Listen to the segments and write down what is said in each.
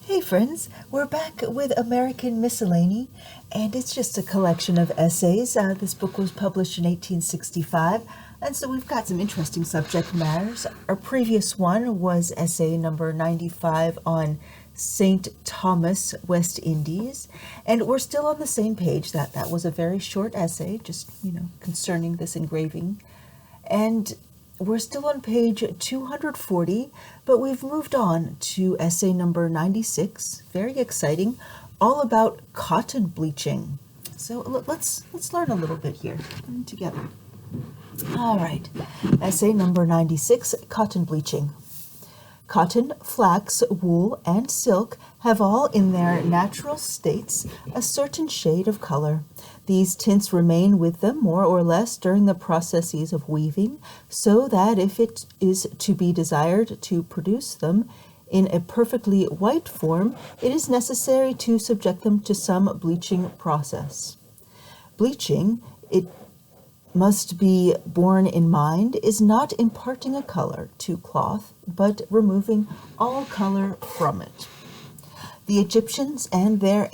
Hey friends, we're back with American Miscellany, and it's just a collection of essays. This book was published in 1865, and so we've got some interesting subject matters. Our previous one was essay number 95 on St. Thomas, West Indies, and we're still on the same page. That was a very short essay, just, concerning this engraving. And we're still on page 240, but we've moved on to essay number 96, very exciting, all about cotton bleaching. So let's learn a little bit here together. All right, essay number 96, cotton bleaching. Cotton, flax, wool, and silk have all in their natural states a certain shade of color. These tints remain with them more or less during the processes of weaving, so that if it is to be desired to produce them in a perfectly white form, it is necessary to subject them to some bleaching process. Bleaching, it must be borne in mind, is not imparting a color to cloth, but removing all color from it. The Egyptians and their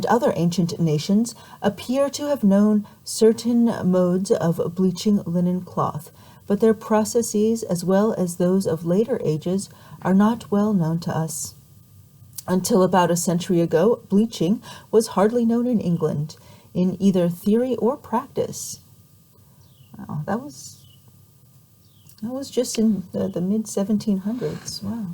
other ancient nations appear to have known certain modes of bleaching linen cloth, but their processes, as well as those of later ages, are not well known to us. Until about a century ago, bleaching was hardly known in England, in either theory or practice. Wow, that was just in the mid-1700s. Wow,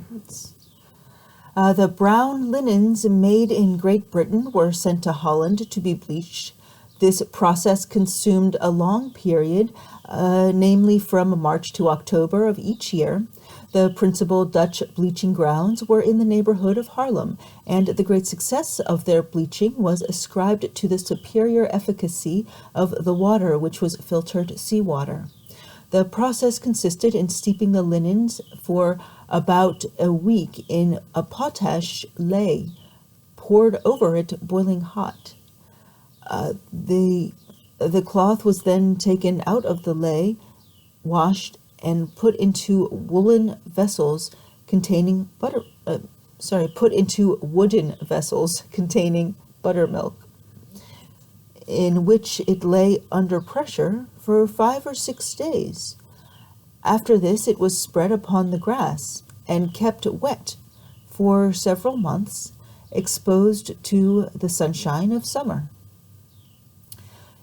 the brown linens made in Great Britain were sent to Holland to be bleached. This process consumed a long period, namely from March to October of each year. The principal Dutch bleaching grounds were in the neighborhood of Haarlem, and the great success of their bleaching was ascribed to the superior efficacy of the water, which was filtered seawater. The process consisted in steeping the linens for about a week in a potash ley, poured over it boiling hot. The cloth was then taken out of the ley, washed, and put into wooden vessels containing wooden vessels containing buttermilk, in which it lay under pressure for 5 or 6 days. After this, it was spread upon the grass and kept wet for several months, exposed to the sunshine of summer.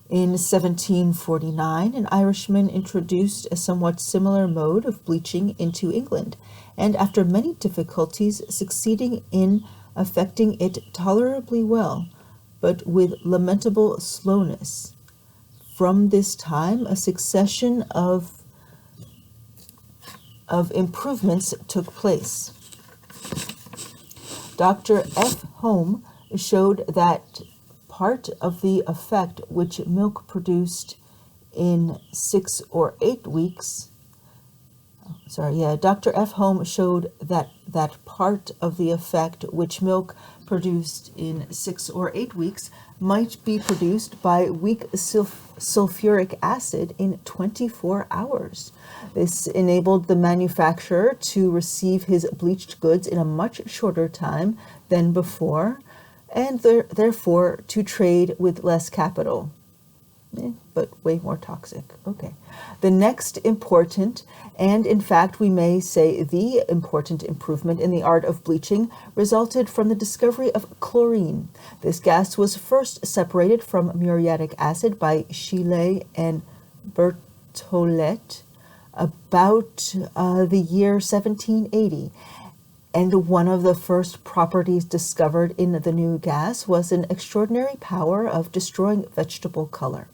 In 1749, an Irishman introduced a somewhat similar mode of bleaching into England, and after many difficulties succeeding in effecting it tolerably well, but with lamentable slowness. From this time, a succession of improvements took place. Dr. F. Home showed that part of the effect which milk produced in 6 or 8 weeks. Dr. F. Home showed that part of the effect which milk produced in 6 or 8 weeks might be produced by weak sulfuric acid in 24 hours. This enabled the manufacturer to receive his bleached goods in a much shorter time than before, and therefore to trade with less capital, but way more toxic. Okay. The next important, and in fact we may say the important improvement in the art of bleaching resulted from the discovery of chlorine. This gas was first separated from muriatic acid by Chile and Berthollet about the year 1780. And one of the first properties discovered in the new gas was an extraordinary power of destroying vegetable color.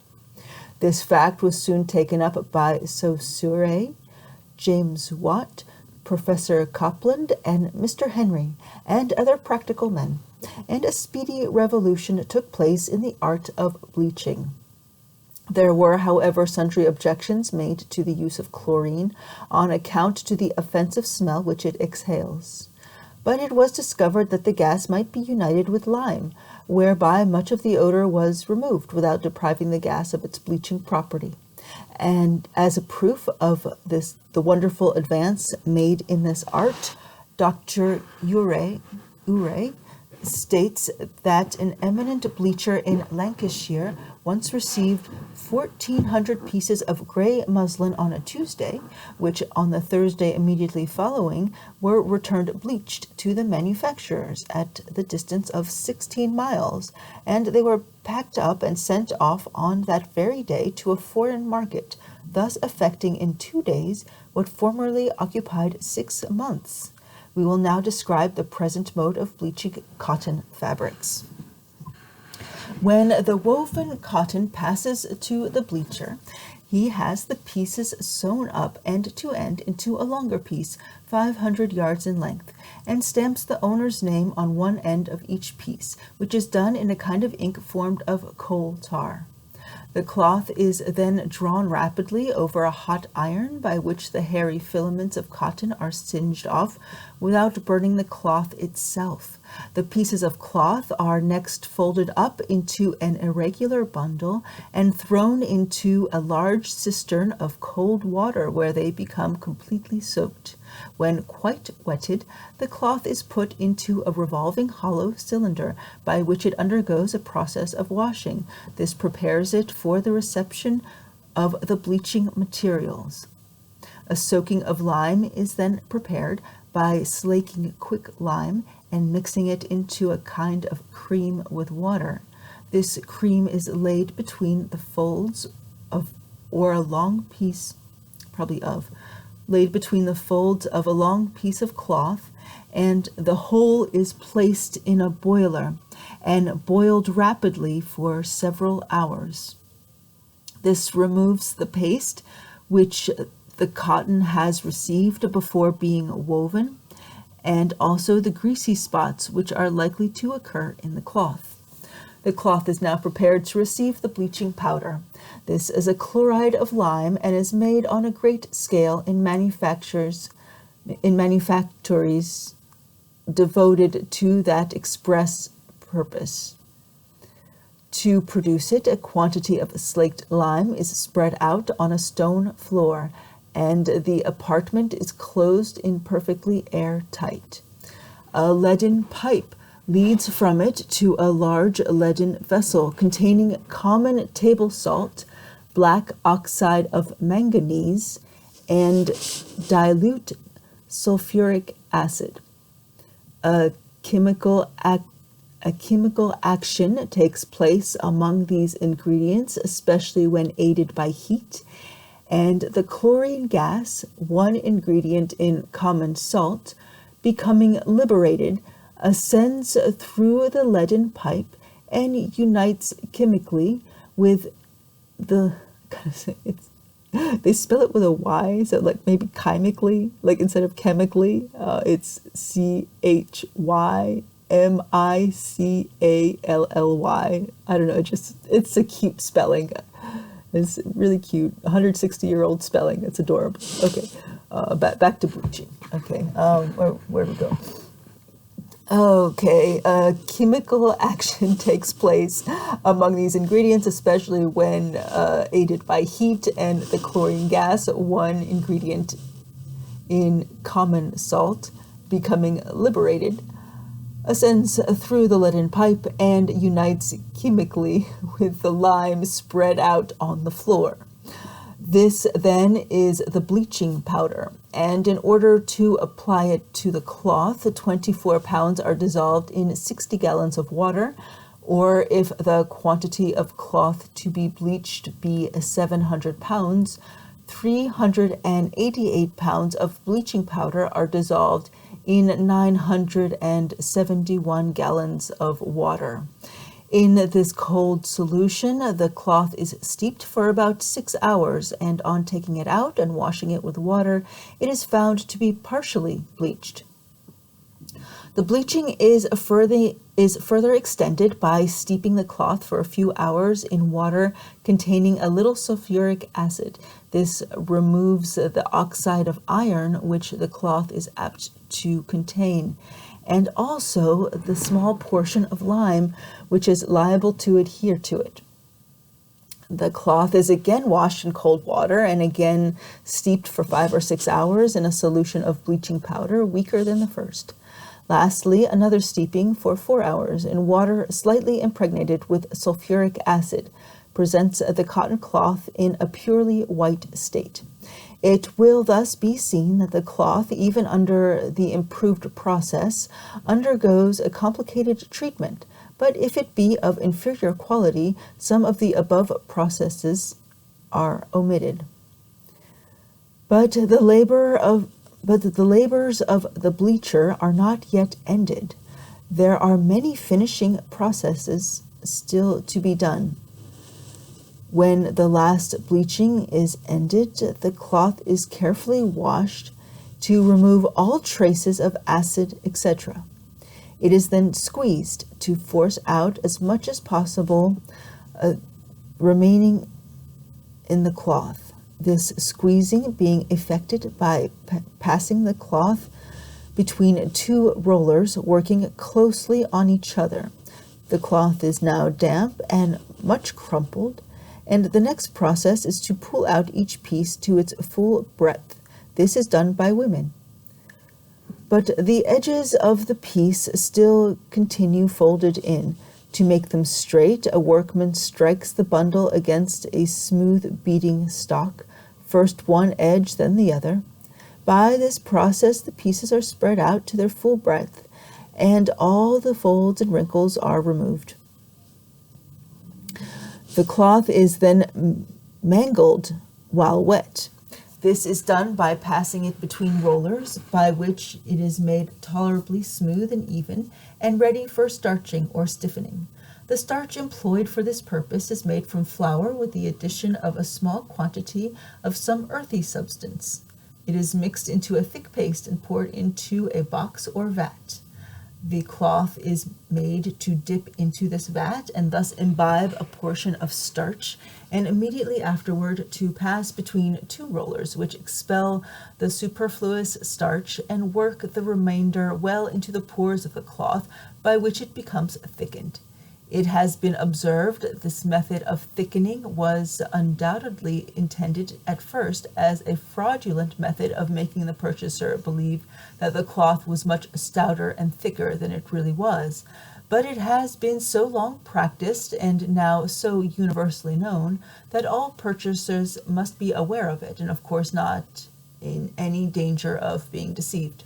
This fact was soon taken up by Saussure, James Watt, Professor Copland, and Mr. Henry, and other practical men, and a speedy revolution took place in the art of bleaching. There were, however, sundry objections made to the use of chlorine on account to the offensive smell which it exhales. But it was discovered that the gas might be united with lime, whereby much of the odor was removed without depriving the gas of its bleaching property. And as a proof of this, the wonderful advance made in this art, Dr. Ure states that an eminent bleacher in Lancashire once received 1,400 pieces of grey muslin on a Tuesday, which on the Thursday immediately following were returned bleached to the manufacturers at the distance of 16 miles, and they were packed up and sent off on that very day to a foreign market, thus effecting in 2 days what formerly occupied 6 months. We will now describe the present mode of bleaching cotton fabrics. When the woven cotton passes to the bleacher, he has the pieces sewn up end to end into a longer piece, 500 yards in length, and stamps the owner's name on one end of each piece, which is done in a kind of ink formed of coal tar. The cloth is then drawn rapidly over a hot iron by which the hairy filaments of cotton are singed off without burning the cloth itself. The pieces of cloth are next folded up into an irregular bundle and thrown into a large cistern of cold water where they become completely soaked. When quite wetted, the cloth is put into a revolving hollow cylinder by which it undergoes a process of washing. This prepares it for the reception of the bleaching materials. A soaking of lime is then prepared by slaking quick lime and mixing it into a kind of cream with water. This cream is laid between the folds of, or a long piece, laid between the folds of a long piece of cloth, and the whole is placed in a boiler and boiled rapidly for several hours. This removes the paste which the cotton has received before being woven, and also the greasy spots which are likely to occur in the cloth. The cloth is now prepared to receive the bleaching powder. This is a chloride of lime and is made on a great scale in manufactories devoted to that express purpose. To produce it, a quantity of slaked lime is spread out on a stone floor, and the apartment is closed in perfectly airtight. A leaden pipe leads from it to a large leaden vessel containing common table salt, black oxide of manganese, and dilute sulfuric acid. A chemical action takes place among these ingredients, especially when aided by heat, and the chlorine gas, one ingredient in common salt, becoming liberated, ascends through the leaden pipe and unites chemically with the, they spell it with a Y, so like maybe chemically, like instead of chemically, it's CHYMICALLY. I don't know, it's a cute spelling. It's really cute. 160-year-old spelling. It's adorable. Okay, back to bleaching. Okay, where do we go? Okay, chemical action takes place among these ingredients, especially when aided by heat, and the chlorine gas, one ingredient in common salt, becoming liberated, ascends through the leaden pipe and unites chemically with the lime spread out on the floor. This then is the bleaching powder, and in order to apply it to the cloth, 24 pounds are dissolved in 60 gallons of water, or if the quantity of cloth to be bleached be 700 pounds, 388 pounds of bleaching powder are dissolved in 971 gallons of water. In this cold solution, the cloth is steeped for about 6 hours, and on taking it out and washing it with water, it is found to be partially bleached. The bleaching is further extended by steeping the cloth for a few hours in water containing a little sulfuric acid. This removes the oxide of iron which the cloth is apt to contain, and also the small portion of lime which is liable to adhere to it. The cloth is again washed in cold water and again steeped for 5 or 6 hours in a solution of bleaching powder weaker than the first. Lastly, another steeping for 4 hours in water slightly impregnated with sulfuric acid presents the cotton cloth in a purely white state. It will thus be seen that the cloth, even under the improved process, undergoes a complicated treatment, but if it be of inferior quality, some of the above processes are omitted. But the labors of the bleacher are not yet ended. There are many finishing processes still to be done. When the last bleaching is ended, the cloth is carefully washed to remove all traces of acid, etc. It is then squeezed to force out as much as possible remaining in the cloth. This squeezing being effected by passing the cloth between 2 rollers working closely on each other. The cloth is now damp and much crumpled, and the next process is to pull out each piece to its full breadth. This is done by women. But the edges of the piece still continue folded in. To make them straight, a workman strikes the bundle against a smooth beating stock, first one edge, then the other. By this process, the pieces are spread out to their full breadth, and all the folds and wrinkles are removed. The cloth is then mangled while wet. This is done by passing it between rollers, by which it is made tolerably smooth and even, and ready for starching or stiffening. The starch employed for this purpose is made from flour with the addition of a small quantity of some earthy substance. It is mixed into a thick paste and poured into a box or vat. The cloth is made to dip into this vat and thus imbibe a portion of starch, and immediately afterward to pass between 2 rollers, which expel the superfluous starch and work the remainder well into the pores of the cloth, by which it becomes thickened. It has been observed that this method of thickening was undoubtedly intended at first as a fraudulent method of making the purchaser believe that the cloth was much stouter and thicker than it really was, but it has been so long practiced and now so universally known that all purchasers must be aware of it and of course not in any danger of being deceived.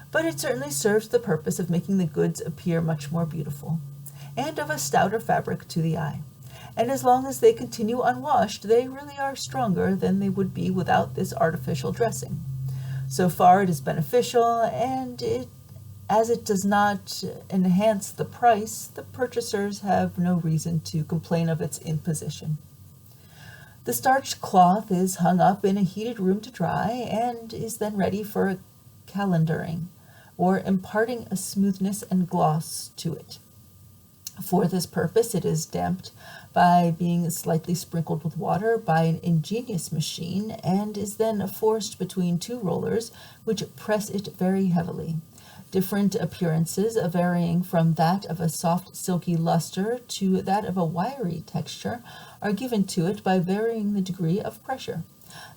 But it certainly serves the purpose of making the goods appear much more beautiful, and of a stouter fabric to the eye. And as long as they continue unwashed, they really are stronger than they would be without this artificial dressing. So far it is beneficial, and as it does not enhance the price, the purchasers have no reason to complain of its imposition. The starched cloth is hung up in a heated room to dry, and is then ready for calendaring, or imparting a smoothness and gloss to it. For this purpose, it is damped by being slightly sprinkled with water by an ingenious machine, and is then forced between 2 rollers, which press it very heavily. Different appearances, varying from that of a soft silky luster to that of a wiry texture, are given to it by varying the degree of pressure.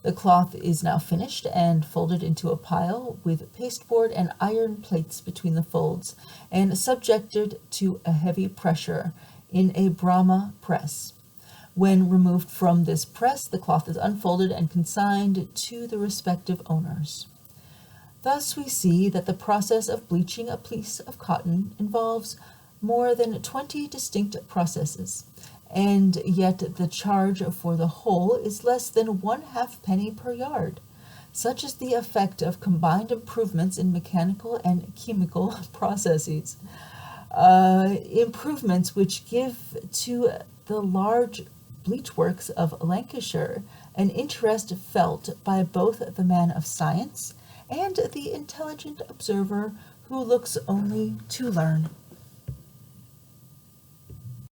The cloth is now finished and folded into a pile with pasteboard and iron plates between the folds, and subjected to a heavy pressure in a Brahma press. When removed from this press, the cloth is unfolded and consigned to the respective owners. Thus we see that the process of bleaching a piece of cotton involves more than 20 distinct processes, and yet the charge for the whole is less than 1/2 penny per yard. Such is the effect of combined improvements in mechanical and chemical processes. Improvements which give to the large bleach works of Lancashire an interest felt by both the man of science and the intelligent observer who looks only to learn.